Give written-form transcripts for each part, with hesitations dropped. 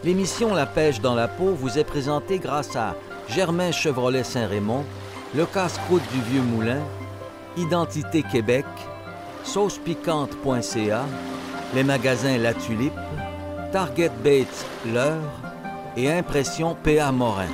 L'émission La pêche dans la peau vous est présentée grâce à Germain Chevrolet Saint-Raymond, le casse-croûte du Vieux Moulin, Identité Québec, saucepiquante.ca, les magasins La Tulipe, Target Baits L'Heure et Impression P.A. Morin.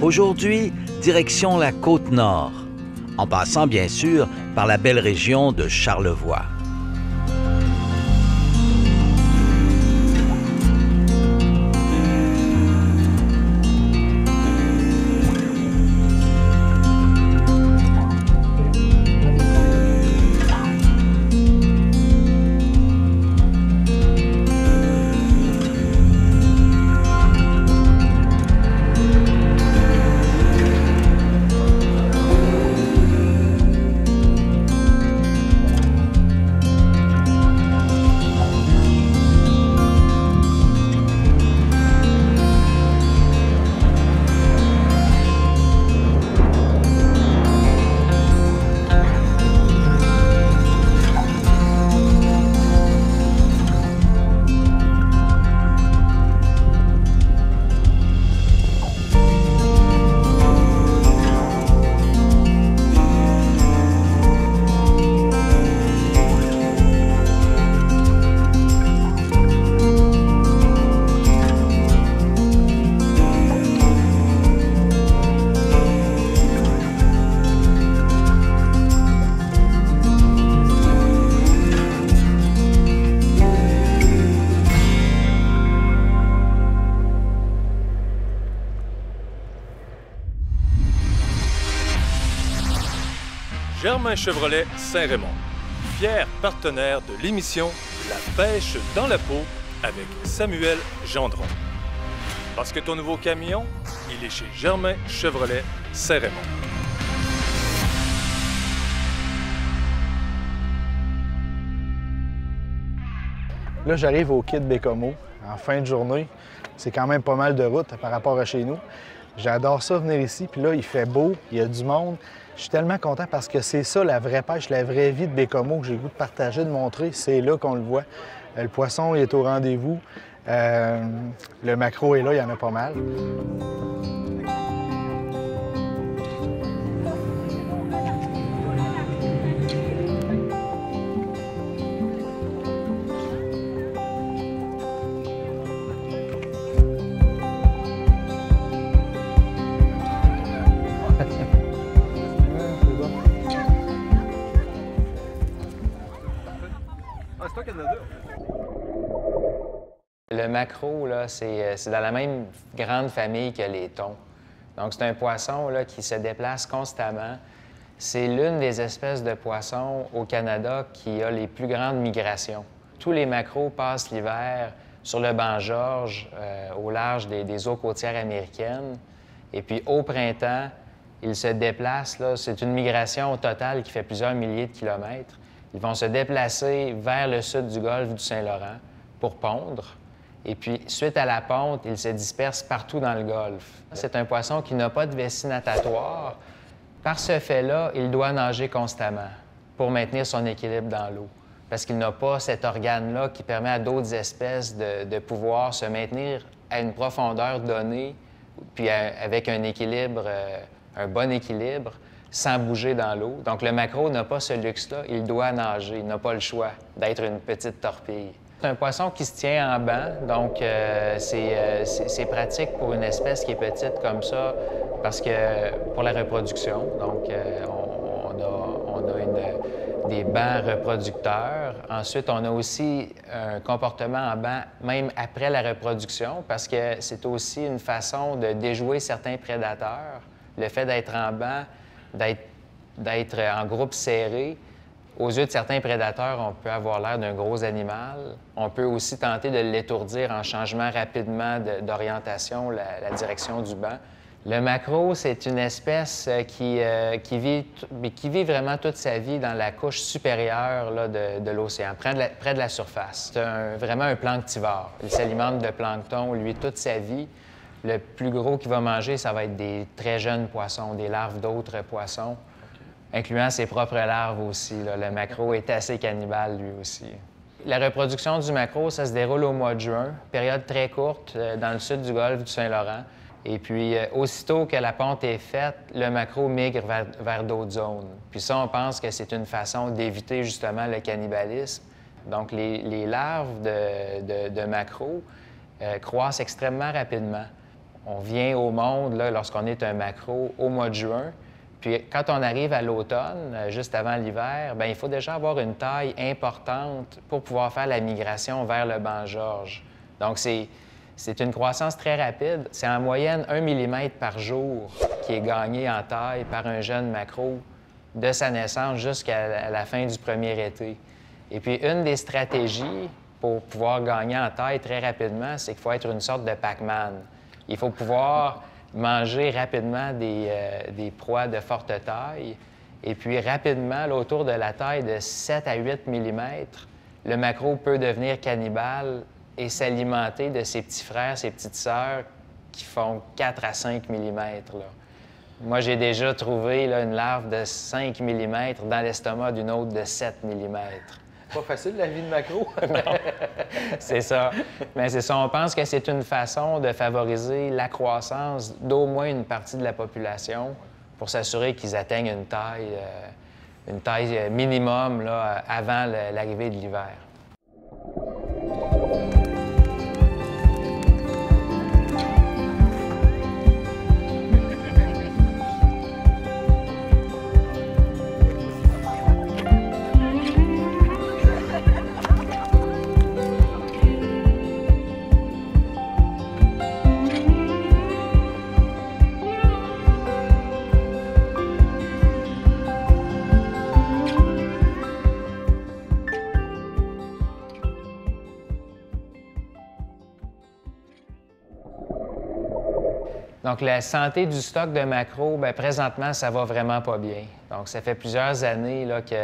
Aujourd'hui, direction la Côte-Nord, en passant bien sûr par la belle région de Charlevoix. Germain Chevrolet Saint-Raymond, fier partenaire de l'émission La pêche dans la peau avec Samuel Gendron. Parce que ton nouveau camion, il est chez Germain Chevrolet Saint-Raymond. Là, j'arrive au quai de Bécomo en fin de journée. C'est quand même pas mal de route par rapport à chez nous. J'adore ça, venir ici. Puis là, il fait beau, il y a du monde. Je suis tellement content parce que c'est ça, la vraie pêche, la vraie vie de Bécomo que j'ai le goût de partager, de montrer. C'est là qu'on le voit. Le poisson il est au rendez-vous. Le maquereau est là, il y en a pas mal. Le maquereau, c'est dans la même grande famille que les thons. Donc, c'est un poisson là, qui se déplace constamment. C'est l'une des espèces de poissons au Canada qui a les plus grandes migrations. Tous les maquereaux passent l'hiver sur le banc George, au large des eaux côtières américaines. Et puis, au printemps, ils se déplacent. C'est une migration totale qui fait plusieurs milliers de kilomètres. Ils vont se déplacer vers le sud du golfe du Saint-Laurent pour pondre. Et puis, suite à la ponte, ils se dispersent partout dans le golfe. C'est un poisson qui n'a pas de vessie natatoire. Par ce fait-là, il doit nager constamment pour maintenir son équilibre dans l'eau. Parce qu'il n'a pas cet organe-là qui permet à d'autres espèces de pouvoir se maintenir à une profondeur donnée, puis avec un équilibre, un bon équilibre, sans bouger dans l'eau. Donc, le maquereau n'a pas ce luxe-là. Il doit nager. Il n'a pas le choix d'être une petite torpille. C'est un poisson qui se tient en banc, donc c'est pratique pour une espèce qui est petite comme ça, parce que pour la reproduction. Donc, on a des bancs reproducteurs. Ensuite, on a aussi un comportement en banc même après la reproduction, parce que c'est aussi une façon de déjouer certains prédateurs. Le fait d'être en banc, d'être en groupe serré, aux yeux de certains prédateurs, on peut avoir l'air d'un gros animal. On peut aussi tenter de l'étourdir en changeant rapidement d'orientation, la direction du banc. Le maquereau, c'est une espèce qui vit vraiment toute sa vie dans la couche supérieure là, de l'océan, près de la surface. C'est vraiment un planctivore. Il s'alimente de plancton, lui, toute sa vie. Le plus gros qu'il va manger, ça va être des très jeunes poissons, des larves d'autres poissons, incluant ses propres larves aussi. Là. Le maquereau est assez cannibale, lui aussi. La reproduction du maquereau, ça se déroule au mois de juin, période très courte, dans le sud du golfe du Saint-Laurent. Et puis, aussitôt que la ponte est faite, le maquereau migre vers d'autres zones. Puis ça, on pense que c'est une façon d'éviter justement le cannibalisme. Donc, les larves de maquereau croissent extrêmement rapidement. On vient au monde, là, lorsqu'on est un maquereau, au mois de juin. Puis quand on arrive à l'automne, juste avant l'hiver, bien, il faut déjà avoir une taille importante pour pouvoir faire la migration vers le banc Georges. Donc, c'est une croissance très rapide. C'est en moyenne 1 mm par jour qui est gagné en taille par un jeune maquereau de sa naissance jusqu'à la fin du premier été. Et puis, une des stratégies pour pouvoir gagner en taille très rapidement, c'est qu'il faut être une sorte de Pac-Man. Il faut pouvoir manger rapidement des proies de forte taille. Et puis, rapidement, là, autour de la taille de 7 à 8 mm, le maquereau peut devenir cannibale et s'alimenter de ses petits frères, ses petites sœurs qui font 4 à 5 mm. Là. Moi, j'ai déjà trouvé là, une larve de 5 mm dans l'estomac d'une autre de 7 mm. Pas facile, la vie de maquereau. C'est ça. Mais c'est ça. On pense que c'est une façon de favoriser la croissance d'au moins une partie de la population pour s'assurer qu'ils atteignent une taille minimum là, avant l'arrivée de l'hiver. Donc, la santé du stock de maquereau, bien, présentement, ça va vraiment pas bien. Donc, ça fait plusieurs années là, que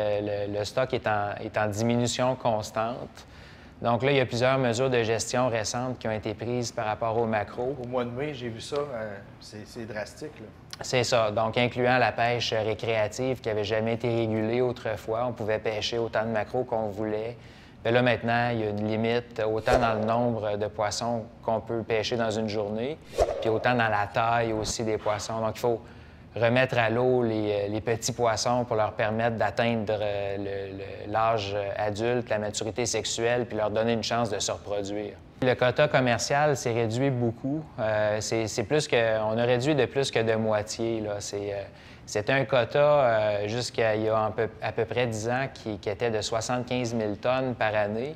le stock est en diminution constante. Donc là, il y a plusieurs mesures de gestion récentes qui ont été prises par rapport au maquereau. Au mois de mai, j'ai vu ça, c'est drastique. Là. C'est ça. Donc, incluant la pêche récréative qui n'avait jamais été régulée autrefois. On pouvait pêcher autant de maquereau qu'on voulait. Bien là, maintenant, il y a une limite, autant dans le nombre de poissons qu'on peut pêcher dans une journée, puis autant dans la taille aussi des poissons. Donc, il faut remettre à l'eau les petits poissons pour leur permettre d'atteindre l'âge adulte, la maturité sexuelle, puis leur donner une chance de se reproduire. Le quota commercial s'est réduit beaucoup. C'est plus que, on a réduit de plus que de moitié. C'était un quota jusqu'à il y a à peu près 10 ans qui était de 75 000 tonnes par année.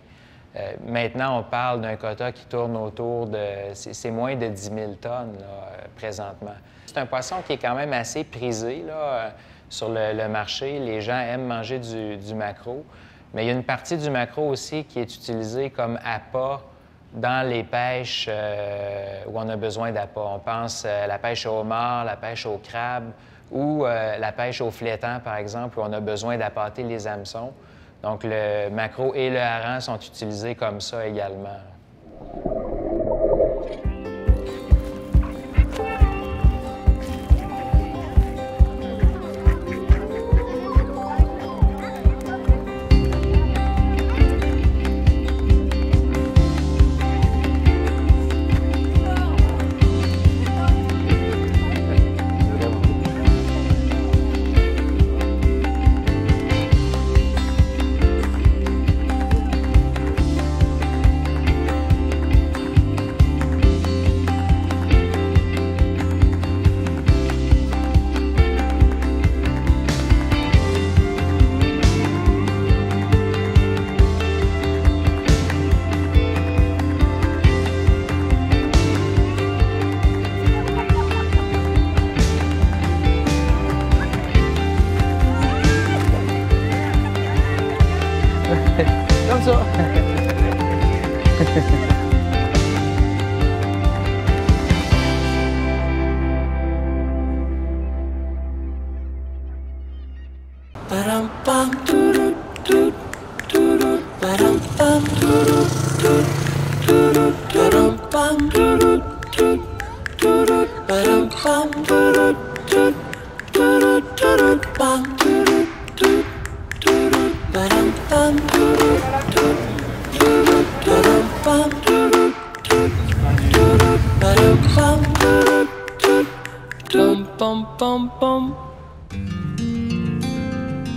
Maintenant, on parle d'un quota qui tourne autour de... C'est moins de 10 000 tonnes là, présentement. C'est un poisson qui est quand même assez prisé là, sur le marché. Les gens aiment manger du maquereau. Mais il y a une partie du maquereau aussi qui est utilisée comme appât dans les pêches où on a besoin d'appât. On pense à la pêche au homard, la pêche au crabe ou la pêche au flétan, par exemple, où on a besoin d'appâter les hameçons. Donc, le maquereau et le hareng sont utilisés comme ça également.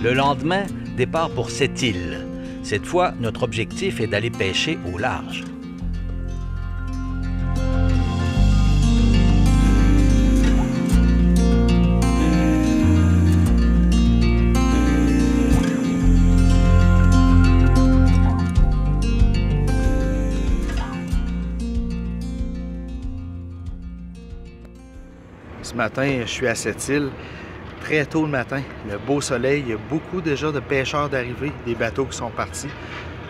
Le lendemain, départ pour cette île. Cette fois, notre objectif est d'aller pêcher au large. Ce matin, je suis à cette île. Très tôt le matin, le beau soleil, il y a beaucoup déjà de pêcheurs d'arrivée, des bateaux qui sont partis.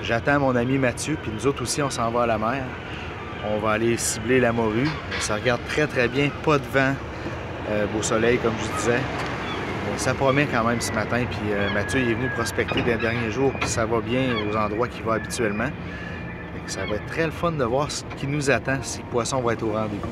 J'attends mon ami Mathieu, puis nous autres aussi, on s'en va à la mer. On va aller cibler la morue. Ça regarde très bien, pas de vent, beau soleil comme je disais. Ça promet quand même ce matin, puis Mathieu il est venu prospecter des derniers jours, puis ça va bien aux endroits qu'il va habituellement. Ça va être très le fun de voir ce qui nous attend, si le poisson va être au rendez-vous.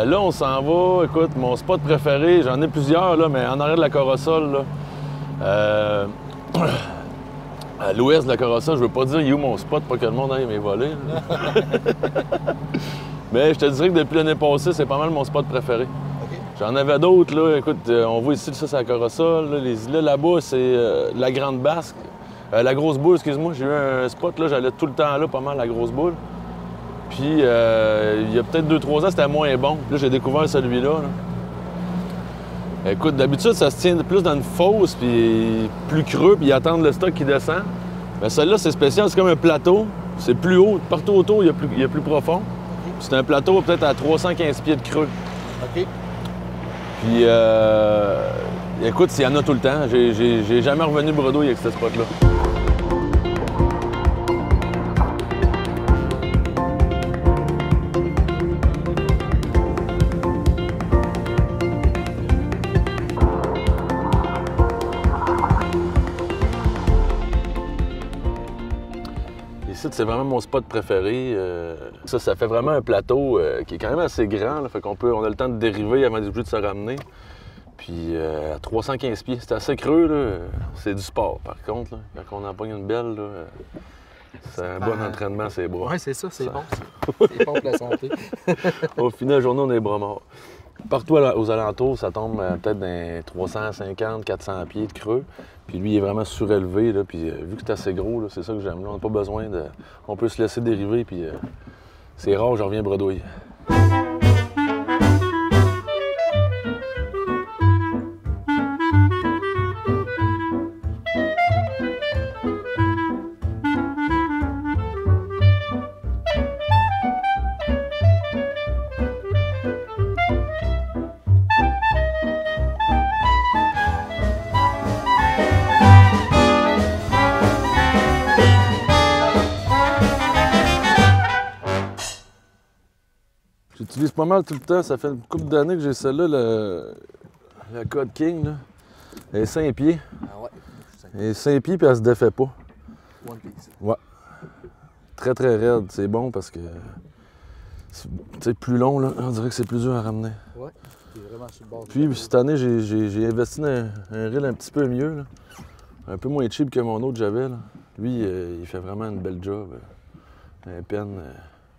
Là, on s'en va. Écoute, mon spot préféré, j'en ai plusieurs, là, mais en arrière de la Corossole, là, à l'ouest de la Corossole, je veux pas dire il est où mon spot, pas que le monde aille m'évoler. Mais je te dirais que depuis l'année passée, c'est pas mal mon spot préféré. Okay. J'en avais d'autres, là. Écoute, on voit ici, ça, c'est la Corossole. Là, les îles là-bas, c'est la Grande Basque. La Grosse Boule, excuse-moi, j'ai eu un spot, là, j'allais tout le temps là, pas mal, la Grosse Boule. Puis, il y a peut-être 2-3 ans, c'était moins bon. Puis là, j'ai découvert celui-là. Écoute, d'habitude, ça se tient plus dans une fosse, puis plus creux, puis ils attendent le stock qui descend. Mais celle-là, c'est spécial, c'est comme un plateau. C'est plus haut. Partout autour, il y a plus profond. C'est un plateau peut-être à 315 pieds de creux. OK. Puis, écoute, il y en a tout le temps. J'ai jamais revenu bredouille avec ce spot-là. Ici, c'est vraiment mon spot préféré. Ça fait vraiment un plateau qui est quand même assez grand. Là, fait qu'on on a le temps de dériver avant d'être obligé de se ramener. Puis à 315 pieds, c'est assez creux. Là. C'est du sport, par contre. Là. Quand on en pogne une belle, c'est un bon entraînement, c'est bras. Oui, c'est ça, c'est bon. C'est bon pour la santé. Au final de la journée, on est bras morts. Partout aux alentours, ça tombe peut-être dans 350, 400 pieds de creux. Puis lui, il est vraiment surélevé. Là, puis vu que c'est assez gros, c'est ça que j'aime. On n'a pas besoin de... On peut se laisser dériver, puis c'est rare, j'en reviens bredouille. J'utilise pas mal tout le temps. Ça fait une couple d'années que j'ai celle-là, la Cod King. Là. Elle est 5 pieds. Ah ouais? Elle est 5 pieds puis elle se défait pas. One piece. Ouais. Très raide. C'est bon parce que c'est plus long, là. On dirait que c'est plus dur à ramener. Ouais. C'est vraiment sur le bord. Puis cette année, j'ai investi dans un reel un petit peu mieux. Là. Un peu moins cheap que mon autre que j'avais. Lui, il fait vraiment une belle job. Un pen.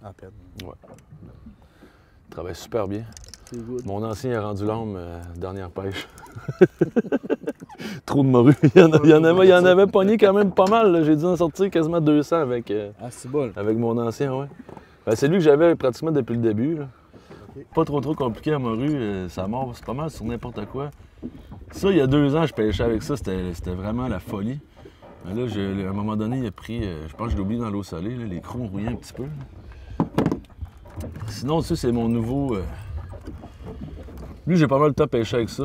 En peine. Ouais. travaille super bien. C'est good. Mon ancien a rendu l'âme, dernière pêche. Trop de morue. Il y en avait pogné quand même pas mal. J'ai dû en sortir quasiment 200 avec, c'est bon. avec mon ancien, ouais. Ben, c'est lui que j'avais pratiquement depuis le début. Là. Okay. Pas trop compliqué à morue. Ça mord, c'est pas mal sur n'importe quoi. Ça, il y a 2 ans, je pêchais avec ça. C'était vraiment la folie. Ben là, à un moment donné, il a pris, je pense que je l'ai oublié dans l'eau salée, là, les crocs ont rouillé un petit peu. Là. Sinon, ça, c'est mon nouveau... Lui, j'ai pas mal de temps pêché avec ça.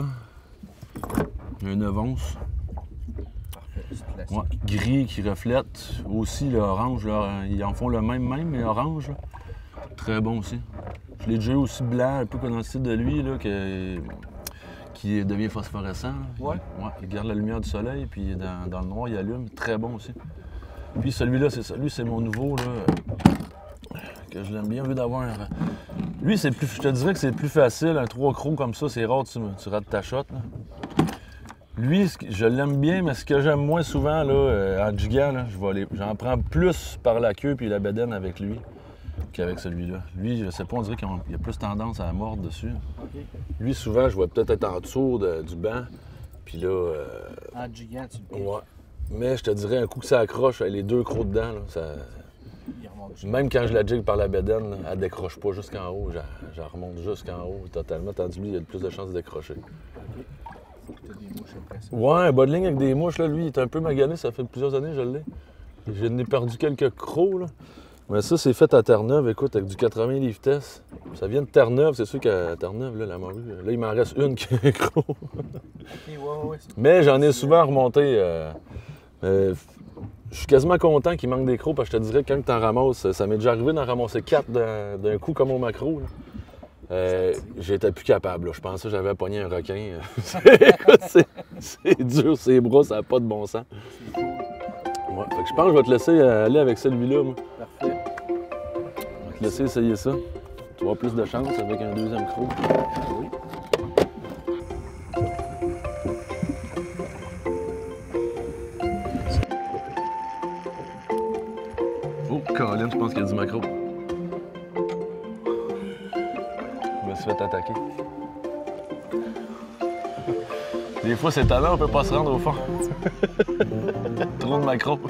Un 9 onces. Parfait, ouais, gris qui reflète. Aussi le orange, là, ils en font le même, mais orange. Là. Très bon aussi. Je l'ai déjà eu aussi blanc, un peu condensé de lui, là, qui devient phosphorescent. Ouais. Ouais, il garde la lumière du soleil, puis dans le noir, il allume. Très bon aussi. Puis celui-là, c'est ça. Lui, c'est mon nouveau, là, que je l'aime bien, au lieu d'avoir un... Lui, c'est plus, je te dirais que c'est plus facile. Un 3 crocs comme ça, c'est rare que tu rates ta shot. Là. Lui, je l'aime bien, mais ce que j'aime moins souvent, là, en gigant, j'en prends plus par la queue puis la bédaine avec lui qu'avec celui-là. Lui, je sais pas, on dirait qu'il a plus tendance à mordre dessus. Okay. Lui, souvent, je vais peut-être être en dessous du banc. Puis là... En gigant, tu le piques. Ouais. Mais je te dirais, un coup que ça accroche, les 2 crocs dedans, là, ça... Même quand je la jigue par la bédaine, elle décroche pas jusqu'en haut. Je remonte jusqu'en haut totalement, tandis que lui, il a plus de chances de décrocher. Okay. T'as des mouches après ça? Ouais, un bas de ligne avec des mouches, là, lui, il est un peu magané, ça fait plusieurs années que je l'ai. J'en ai perdu quelques crocs, là. Mais ça, c'est fait à Terre-Neuve, écoute, avec du 80 livres test. Ça vient de Terre-Neuve, c'est sûr qu'à Terre-Neuve, là, la morue, là, il m'en reste une qui est gros. Mais j'en ai souvent remonté. Je suis quasiment content qu'il manque des crocs, parce que je te dirais que quand tu en ramasses, ça m'est déjà arrivé d'en ramasser 4 d'un coup comme au maquereau. J'étais plus capable. Là. Je pensais que j'avais pogné un requin. Écoute, c'est dur, ses bras, ça n'a pas de bon sens. Ouais, fait que je pense que je vais te laisser aller avec celui-là, moi. Parfait. Je vais te laisser essayer ça. Tu vas avoir plus de chance avec un 2e croc. Oui. Oh, Colin, je pense qu'il y a du maquereau. Je me suis fait attaquer. Des fois, c'est étonnant, on peut pas se rendre au fond. Trop de maquereau.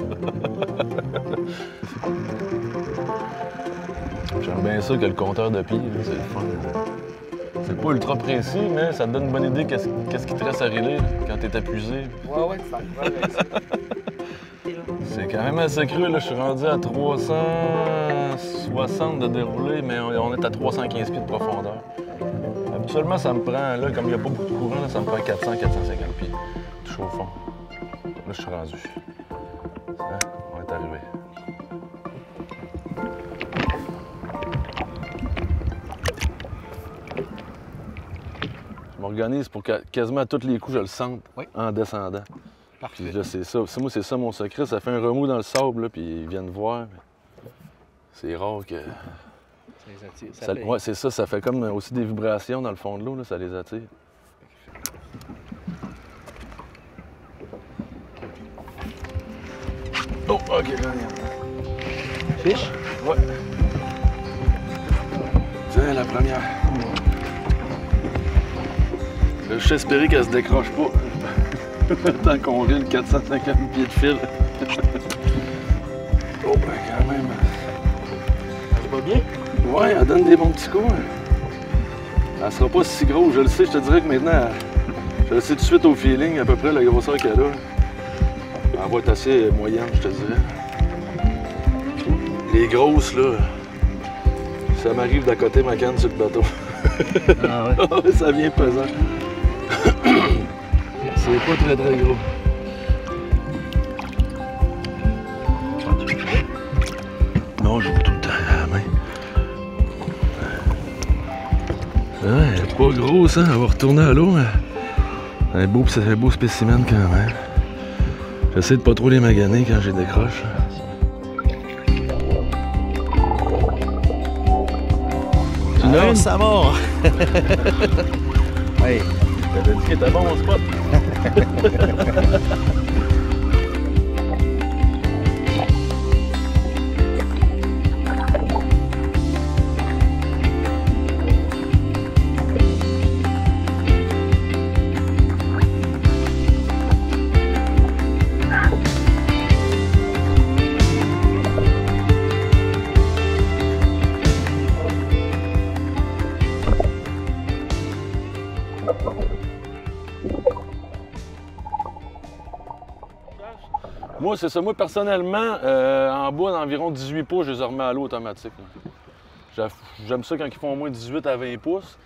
J'aime bien ça que le compteur de pieds, c'est le fun. C'est pas ultra précis, mais ça te donne une bonne idée qu'est-ce qui te reste à rêler quand t'es épuisé. Ouais, ça va avec ça. C'est quand même assez cru, là. Je suis rendu à 360 de déroulé, mais on est à 315 pieds de profondeur. Habituellement, ça me prend, là, comme il n'y a pas beaucoup de courant, là, ça me prend 400-450 pieds. Touche au fond. Là, je suis rendu. Hein? On est arrivé. Je m'organise pour que quasiment à tous les coups, je le sente en descendant. Parfait. Puis là, c'est ça. Moi, c'est ça mon secret. Ça fait un remous dans le sable, là, puis ils viennent voir. C'est rare que... Ça les attire. Ouais, c'est ça. Ça fait comme aussi des vibrations dans le fond de l'eau, là, ça les attire. Oh, OK. Fiche? Ouais. Tiens, la première. Là, je suis espéré qu'elle se décroche pas. Tant qu'on rit le 450 pieds de fil. Oh, ben quand même. Ça va bien? Ouais, elle donne des bons petits coups. Elle sera pas si grosse, je le sais. Je te dirais que maintenant, je le sais tout de suite au feeling, à peu près la grosseur qu'elle a. Elle va être assez moyenne, je te dirais. Les grosses, là, ça m'arrive d'à côté ma canne sur le bateau. Ah ouais? Ça vient pesant. C'est pas très gros. Non, je joue tout le temps à la main. Ouais, elle est pas grosse, hein? Elle va retourner à l'eau. C'est un beau spécimen quand même. J'essaie de pas trop les maganer quand j'ai décroche. Alors, ça mord! Hey, t'avais dit qu'il était bon mon spot. Moi, c'est ça. Moi, personnellement, en bas d'environ 18 pouces, je les remets à l'eau automatique. J'aime ça quand ils font au moins 18 à 20 pouces.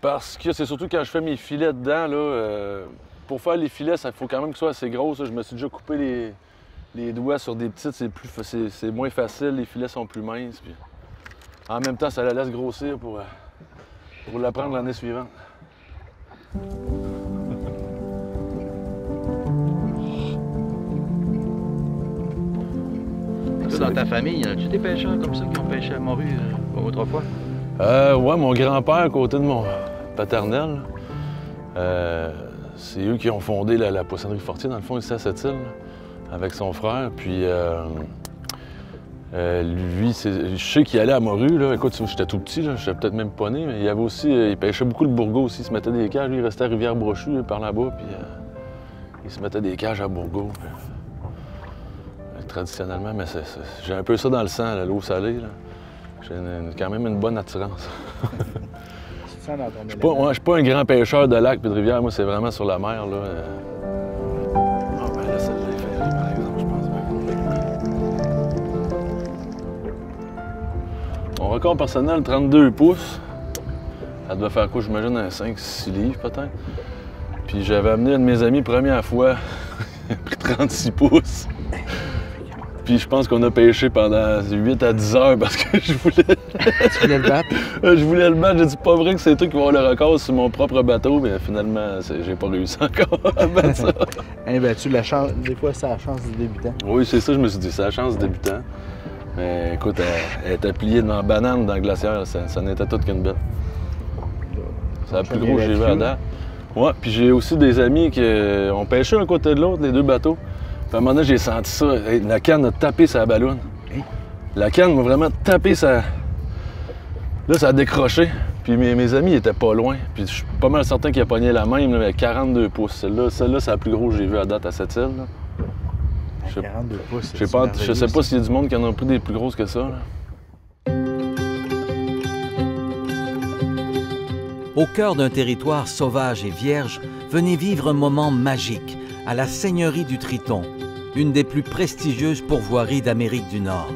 Parce que c'est surtout quand je fais mes filets dedans, là, pour faire les filets, il faut quand même qu'ils soient assez grosses. Je me suis déjà coupé les doigts sur des petites, c'est moins facile, les filets sont plus minces. Puis en même temps, ça la laisse grossir pour la prendre l'année suivante. Dans ta famille, y a-tu des pêcheurs comme ça qui ont pêché à morue autrefois? Ouais, mon grand-père, à côté de mon paternel, c'est eux qui ont fondé la poissonnerie Fortier, dans le fond, ici à Sept-Îles, avec son frère. Puis lui, je sais qu'il allait à morue, là. Écoute, j'étais tout petit, j'étais peut-être même pas né, mais il y avait aussi, il pêchait beaucoup le bourgo aussi, il se mettait des cages. Lui, il restait à Rivière-Brochu, par là-bas, puis il se mettait des cages à bourgo. Traditionnellement, mais j'ai un peu ça dans le sang, l'eau salée. J'ai quand même une bonne attirance. Je suis pas un grand pêcheur de lac et de rivière, moi c'est vraiment sur la mer. Là. Ah ben là, celle-là est ferrée, par exemple, je pense. Mon record personnel, 32 pouces. Elle doit faire quoi, j'imagine, un 5-6 livres peut-être. Puis j'avais amené un de mes amis première fois, il a pris 36 pouces. Puis je pense qu'on a pêché pendant 8 à 10 heures parce que je voulais... Tu voulais le battre? Je voulais le battre. J'ai dit, pas vrai que c'est toi qui vas avoir le record sur mon propre bateau, mais finalement, j'ai pas réussi encore à battre ça. Eh bien, la chance, des fois, c'est la chance du débutant. Oui, c'est ça, je me suis dit, c'est la chance du débutant. Mais écoute, elle était pliée dans la banane dans la glacière, ça n'était tout qu'une bête. C'est la plus grosse que j'ai vu à date. Ouais, puis j'ai aussi des amis qui ont pêché un côté de l'autre, les deux bateaux. Puis à un moment donné, j'ai senti ça. La canne a tapé sa balloune. La canne m'a vraiment tapé sa... Là, ça a décroché. Puis mes amis étaient pas loin. Puis je suis pas mal certain qu'il a pogné la même, là, mais 42 pouces. Celle-là, c'est la plus grosse que j'ai vue à date à cette île. 42 pouces, je sais pas s'il y a du monde qui en a pris des plus grosses que ça. Là. Au cœur d'un territoire sauvage et vierge, venez vivre un moment magique à la Seigneurie du Triton, une des plus prestigieuses pourvoiries d'Amérique du Nord.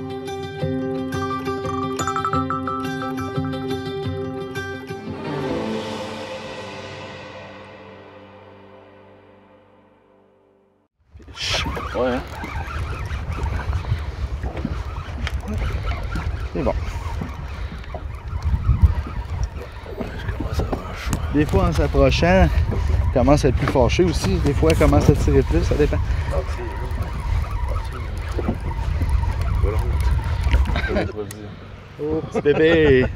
Ouais, hein? C'est bon. Ça va, chaud. Des fois, en s'approchant, elle commence à être plus fâchée aussi. Des fois, elle commence à tirer plus, ça dépend. Oh, petit bébé!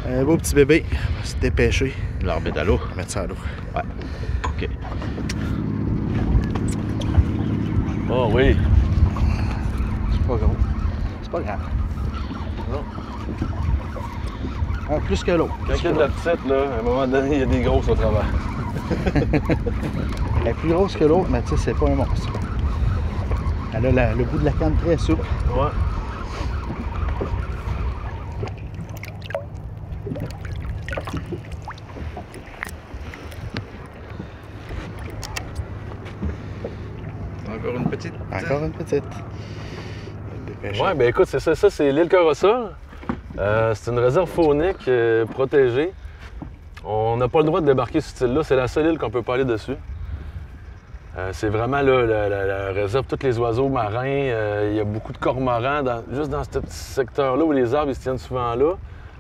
Un beau petit bébé. On va se dépêcher. La remettre à l'eau. Mettre ça à l'eau. Ouais. OK. Oh oui! C'est pas gros. C'est pas grave. Non. Ah, plus que l'autre. Quand il y a de la petite, là, à un moment donné, il y a des grosses au travers. Elle est plus grosse que l'autre, mais tu sais, c'est pas un monstre. Elle a le bout de la canne très souple. Ouais. Encore une petite. Encore une petite. Ouais, ben écoute, c'est ça, c'est l'île Corossol. C'est une réserve faunique protégée. On n'a pas le droit de débarquer sur cette île-là. C'est la seule île qu'on peut pas aller dessus. C'est vraiment là, la réserve, tous les oiseaux marins. Il y a beaucoup de cormorans juste dans ce petit secteur-là où les arbres ils se tiennent souvent là.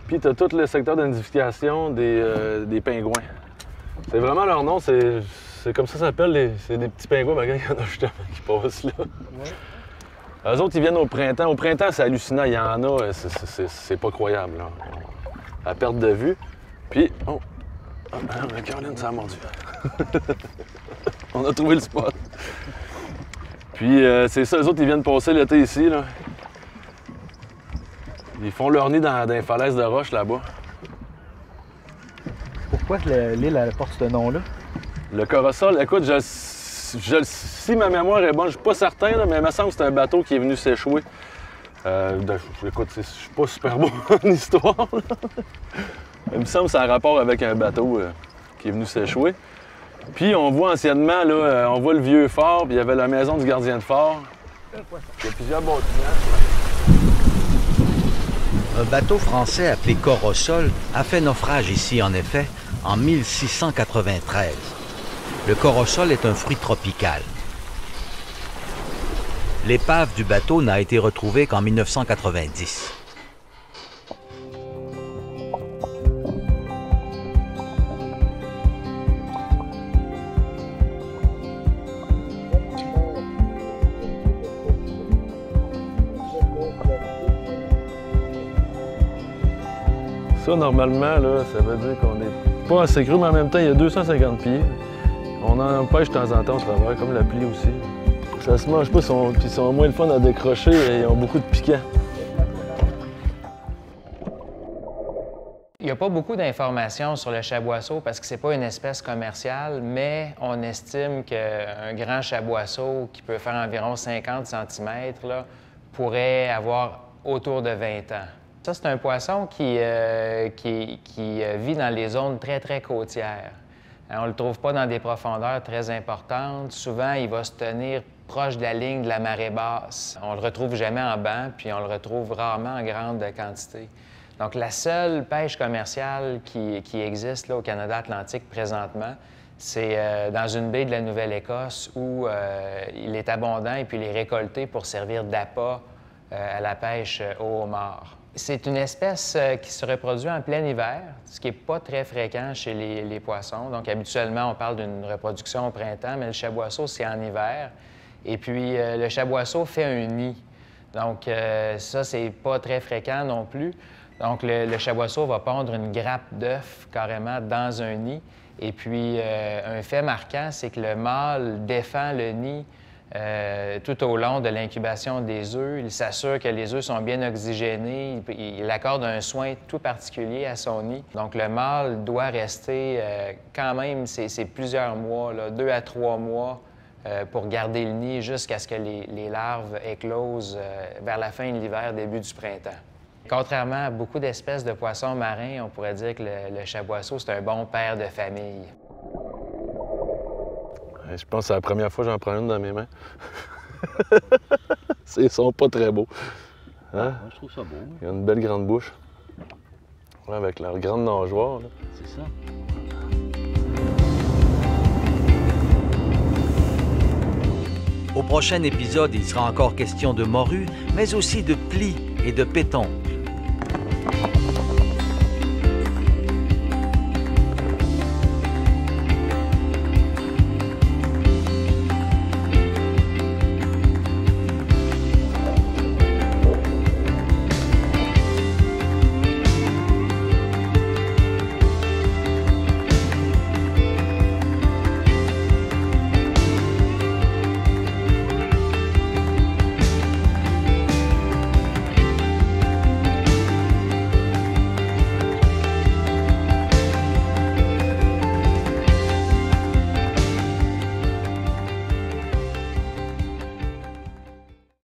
Puis tu as tout le secteur d'identification des pingouins. C'est vraiment leur nom, c'est comme ça s'appelle, c'est des petits pingouins, mais regarde, il y en a justement qui passent là. Ouais. Eux autres, ils viennent au printemps. Au printemps, c'est hallucinant, il y en a, c'est pas croyable, là. À perte de vue. Puis, oh, la Caroline, ça a mordu. On a trouvé le spot. Puis, c'est ça, eux autres, ils viennent passer l'été ici, là. Ils font leur nid dans les falaises de roche, là-bas. Pourquoi l'île porte ce nom-là? Le Corossol, écoute, si ma mémoire est bonne, je suis pas certain, là, mais il me semble que c'est un bateau qui est venu s'échouer. Écoute, je suis pas super bon en histoire. Là. Il me semble que ça a rapport avec un bateau qui est venu s'échouer. Puis on voit anciennement, là, on voit le vieux fort, puis il y avait la maison du gardien de fort. Il y a plusieurs bâtiments. Un bateau français appelé Corossol a fait naufrage ici, en effet, en 1693. Le corossol est un fruit tropical. L'épave du bateau n'a été retrouvée qu'en 1990. Ça, normalement, là, ça veut dire qu'on n'est pas assez creux, mais en même temps, il y a 250 pieds. On en pêche de temps en temps au travers, comme la plie aussi. Ça se mange pas, puis ils sont moins le fun à décrocher et ils ont beaucoup de piquants. Il n'y a pas beaucoup d'informations sur le chaboisseau parce que c'est pas une espèce commerciale, mais on estime qu'un grand chaboisseau qui peut faire environ 50 cm là, pourrait avoir autour de 20 ans. Ça, c'est un poisson qui vit dans les zones très, très côtières. On ne le trouve pas dans des profondeurs très importantes. Souvent, il va se tenir proche de la ligne de la marée basse. On ne le retrouve jamais en banc, puis on le retrouve rarement en grande quantité. Donc, la seule pêche commerciale qui existe là, au Canada Atlantique présentement, c'est dans une baie de la Nouvelle-Écosse où il est abondant et puis il est récolté pour servir d'appât à la pêche au homard. C'est une espèce qui se reproduit en plein hiver, ce qui n'est pas très fréquent chez les poissons. Donc, habituellement, on parle d'une reproduction au printemps, mais le chaboisseau, c'est en hiver. Et puis, le chaboisseau fait un nid. Donc, ça, c'est pas très fréquent non plus. Donc, le chaboisseau va pondre une grappe d'œufs carrément dans un nid. Et puis, un fait marquant, c'est que le mâle défend le nid tout au long de l'incubation des œufs. Il s'assure que les œufs sont bien oxygénés. Il accorde un soin tout particulier à son nid. Donc, le mâle doit rester quand même, c'est plusieurs mois, là, 2 à 3 mois, pour garder le nid jusqu'à ce que les larves éclosent vers la fin de l'hiver, début du printemps. Contrairement à beaucoup d'espèces de poissons marins, on pourrait dire que le chaboisseau, c'est un bon père de famille. Je pense que c'est la première fois que j'en prends une dans mes mains. Ils sont pas très beaux. Hein? Je trouve ça beau. Ils ont une belle grande bouche. Ouais, avec leur grande nageoire. C'est ça. Au prochain épisode, il sera encore question de morue, mais aussi de plis et de pétons.